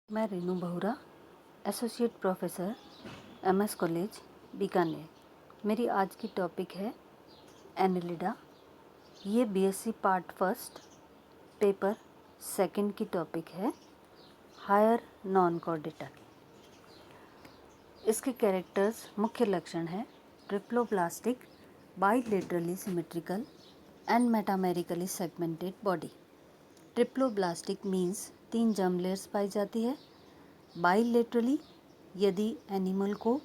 मैं Renu Bahura, associate professor MS college Bikaner. मेरी आज की टॉपिक है एनिलिडा। ये BSc part first paper second की टॉपिक है, हायर नॉन कॉर्डेटल। इसके कैरेक्टर्स मुख्य लक्षण हैं triploblastic, bilaterally symmetrical and metamerically segmented body. Triploblastic means 3 germ layers पाई जाती है। बाइलेटरली, यदि एनिमल को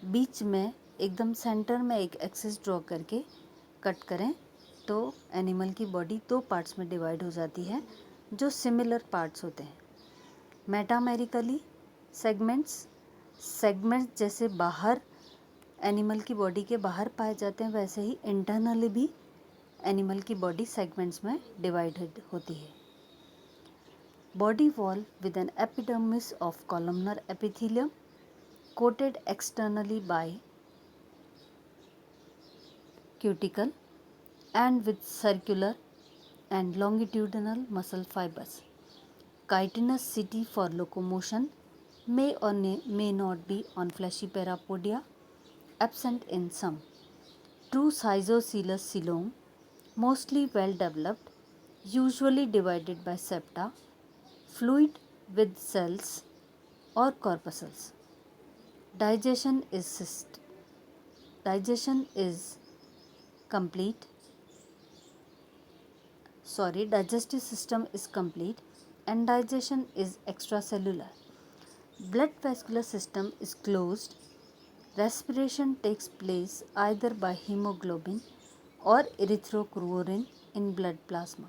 बीच में एकदम सेंटर में एक एक्सिस ड्रॉ करके कट करें तो एनिमल की बॉडी 2 पार्ट्स में डिवाइड हो जाती है जो सिमिलर पार्ट्स होते हैं। मेटामेरिकली, सेगमेंट्स जैसे बाहर एनिमल की बॉडी के बाहर पाए जाते हैं, वैसे ही इंटरनली भी एनिमल की बॉडी सेगमेंट्स में डिवाइडेड होती है। Body wall with an epidermis of columnar epithelium coated externally by cuticle and with circular and longitudinal muscle fibers. Chitinous city for locomotion may or may not be on fleshy parapodia, absent in some. True schizocylus coelom, mostly well developed, usually divided by septa, fluid with cells or corpuscles. Digestion is complete. Digestive system is complete and digestion is extracellular. Blood vascular system is closed. Respiration takes place either by hemoglobin or erythropoietin in blood plasma.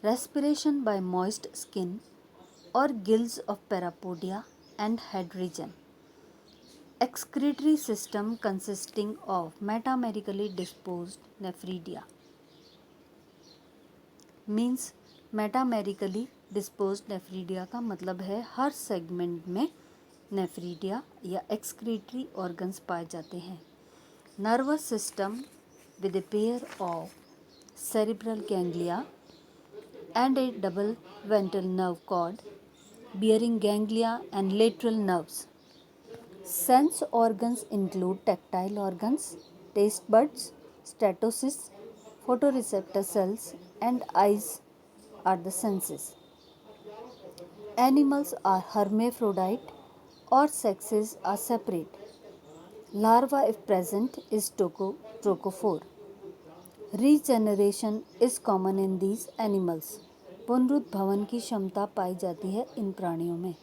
Respiration by moist skin or gills of parapodia and head region. Excretory system consisting of metamerically disposed nephridia. Means metamerically disposed nephridia का मतलब है हर segment में nephridia या excretory organs पाए जाते हैं। Nervous system with a pair of cerebral ganglia and a double ventral nerve cord bearing ganglia and lateral nerves. Sense organs include tactile organs, taste buds, statocysts, photoreceptor cells, and eyes are the senses. Animals are hermaphrodite or sexes are separate. Larva, if present, is trochophore. Regeneration is common in these animals. पुनरुद्भवन की क्षमता पाई जाती है इन प्राणियों में.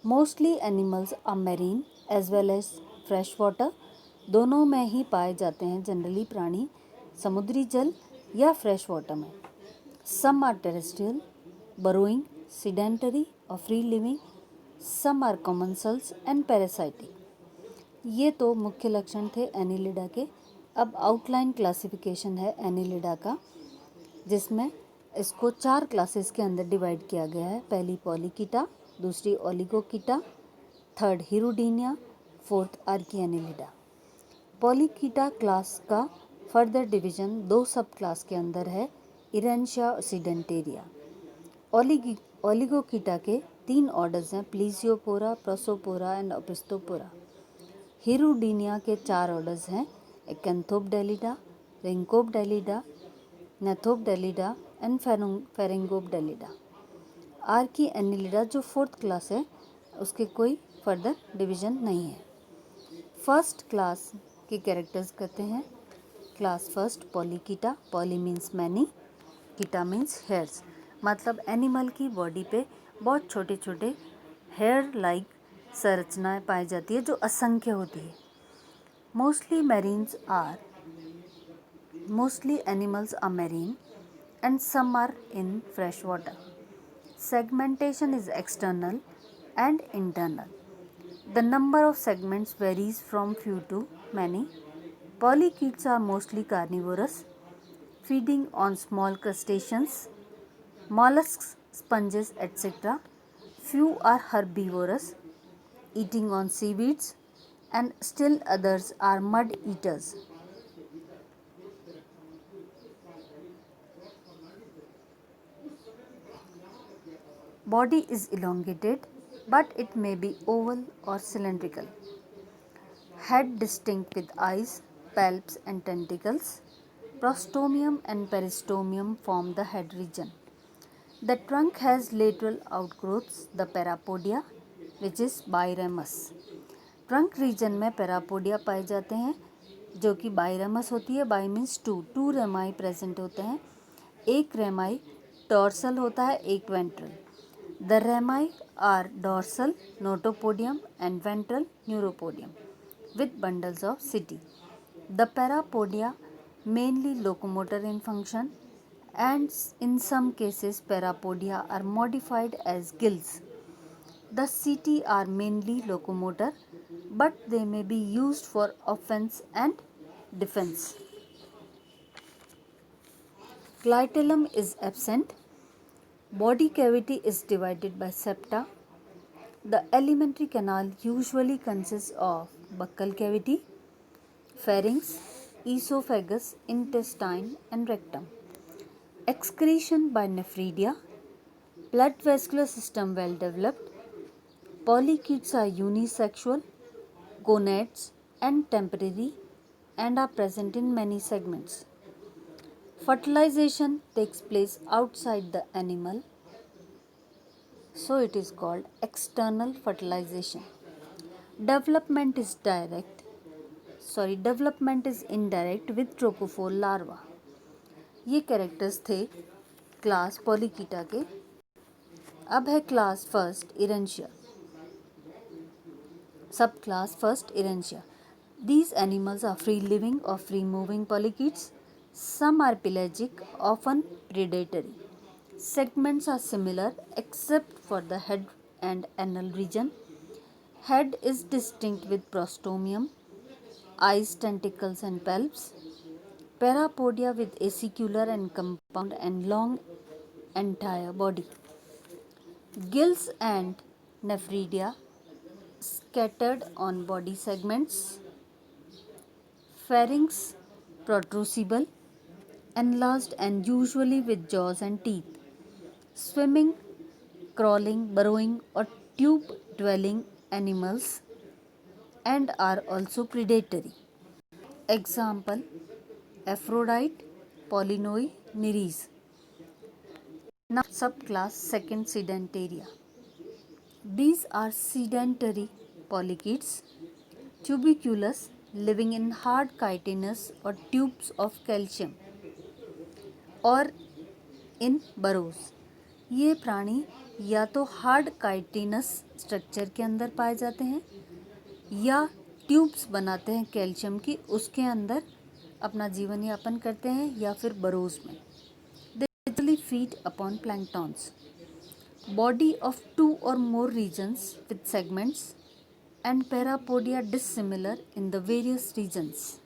Mostly animals are marine as well as fresh water. दोनों में ही पाए जाते हैं जनरली प्राणी, समुद्री जल या फ्रेश वाटर में. Some are terrestrial, burrowing, sedentary or free living. Some are commensals and parasitic. ये तो मुख्य लक्षण थे एनिलिडा के. अब आउटलाइन क्लासिफिकेशन है एनिलिडा का, जिसमें इसको 4 क्लासेस के अंदर डिवाइड किया गया है. पहली पॉलीकीटा, दूसरी ओलिगोकीटा, थर्ड हिरुडीनिया, फोर्थ आर्किएनिलिडा. पॉलीकीटा क्लास का फर्दर डिवीजन 2 सब क्लास के अंदर है, इरेंशिया और सीडेंटेरिया. ओलिगोकीटा के 3 ऑर्डर्स हैं, प्लीसियोपोरा, प्रोसोपोरा एंड ओपिस्तोपोरा. हिरुडीनिया के 4 ऑर्डर्स हैं, एकेंथोपडेलिडा, रिंकोपडेलिडा, नेथोपडेलिडा एंड फेरिंगोपडेलिडा. आर्किएनिलिडा जो 4th क्लास है, उसके कोई फर्दर डिवीजन नहीं है. फर्स्ट क्लास के कैरेक्टर्स कहते हैं. Class first polychaeta. Poly means many, chaeta means hairs. मतलब एनिमल की बॉडी पे बहुत छोटे छोटे हेयर लाइक संरचनाएं पाई जाती है जो असंख्य होती है. Mostly animals are marine and some are in fresh water. Segmentation is external and internal. The number of segments varies from few to many. Polychaetes are mostly carnivorous, feeding on small crustaceans, mollusks, sponges, etc. Few are herbivorous, eating on seaweeds, and still others are mud eaters. Body is elongated, but it may be oval or cylindrical. Head distinct with eyes, palps and tentacles. Prostomium and peristomium form the head region. The trunk has lateral outgrowths, the parapodia, which is biramous. Trunk region में parapodia पाए जाते हैं जो कि biramous होती है. Bi means two rami present होते हैं. एक रेमाई डॉर्सल होता है, एक ventral. The rami are dorsal notopodium and ventral neuropodium with bundles of setae. The parapodia mainly locomotor in function, and in some cases parapodia are modified as gills. The setae are mainly locomotor, but they may be used for offense and defense. Clitellum is absent. Body cavity is divided by septa. The alimentary canal usually consists of buccal cavity, pharynx, esophagus, intestine and rectum. Excretion by nephridia. Blood vascular system well developed. Polychaetes are unisexual, gonads and temporary and are present in many segments. Fertilization takes place outside the animal, so it is called external fertilization. Development is indirect with trophophore larva. ये characters थे class polychaeta के. अब है class first errantia, sub class first errantia. These animals are free living or free moving polychaetes. Some are pelagic, often predatory. Segments are similar except for the head and anal region. Head is distinct with prostomium, eyes, tentacles and palps. Parapodia with acicular and compound and long entire body. Gills and nephridia scattered on body segments. Pharynx protrusible, enlarged and usually with jaws and teeth. Swimming, crawling, burrowing or tube dwelling animals and are also predatory. Example: Aphrodite, Polynoi, Nereis. Now subclass second sedentaria. These are sedentary polychaetes, tuberculous, living in hard chitinous or tubes of calcium or in burrows. ये प्राणी या तो hard chitinous structure के अंदर पाए जाते हैं या ट्यूब्स बनाते हैं कैल्शियम की, उसके अंदर अपना जीवन यापन करते हैं या फिर बरोज में. They usually feed upon planktons. Body of two or more regions with segments and parapodia dissimilar in the various regions.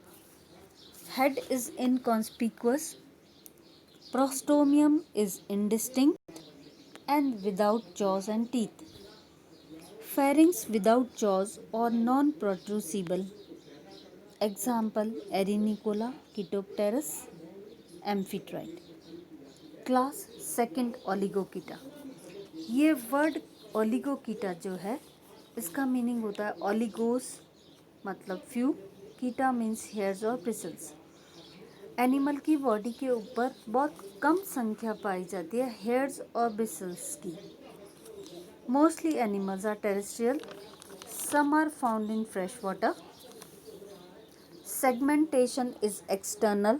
Head is inconspicuous. Prostomium is indistinct and without jaws and teeth. Pharynx without jaws or non-protrusible. Example: Erinicola, Chaetopteris, Amphitrite. Class second oligochaeta. ये word ओलिगोकीटा जो है इसका meaning होता है ओलिगोस मतलब few, कीटा means hairs और bristles. Animal की body के ऊपर बहुत कम संख्या पाई जाती है हेयर्स और ब्रिसल्स की. Mostly animals are terrestrial, some are found in fresh water. Segmentation is external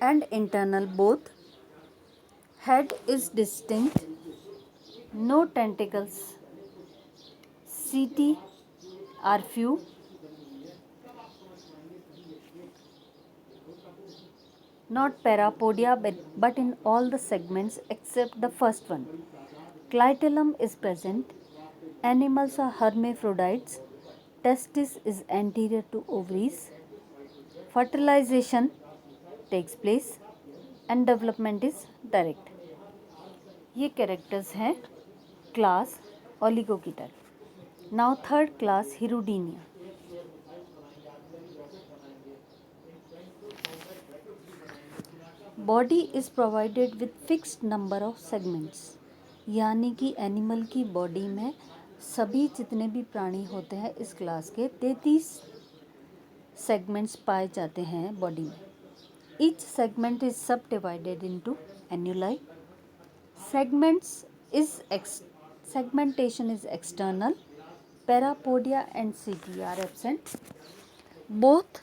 and internal both. Head is distinct, no tentacles. Setae are few. Not parapodia but in all the segments except the first one. Clitellum is present. Animals are hermaphrodites. Testis is anterior to ovaries. Fertilization takes place and development is direct. ये characters हैं class oligochaeta. Now third class hirudinea. Body is provided with fixed number of segments. यानी कि animal की body में सभी जितने भी प्राणी होते हैं इस क्लास के 33 सेगमेंट्स पाए जाते हैं बॉडी में. Each segment is sub divided into annuli. Segmentation is external. Parapodia and CT are absent. Both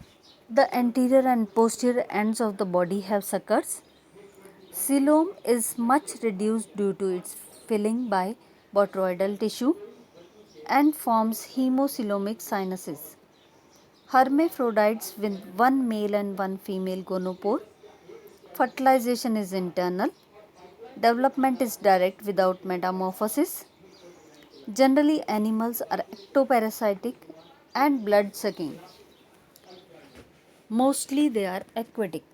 the anterior and posterior ends of the body have suckers. Coelom is much reduced due to its filling by botryoidal tissue and forms hemocoelomic sinuses. Hermaphrodites with one male and one female gonopore. Fertilization is internal. Development is direct without metamorphosis. Generally, animals are ectoparasitic and blood sucking. Mostly they are aquatic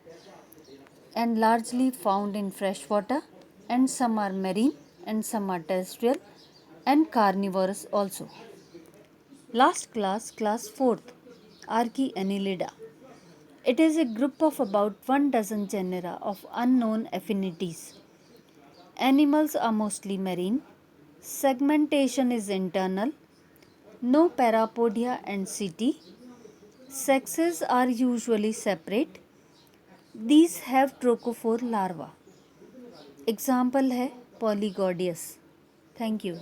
and largely found in fresh water, and some are marine and some are terrestrial and carnivorous also. Last class, class 4th, Archaeannelida. It is a group of about 12 genera of unknown affinities. Animals are mostly marine. Segmentation is internal. No parapodia and CT. Sexes are usually separate. These have trochophore larva. Example है Polygodius. Thank you.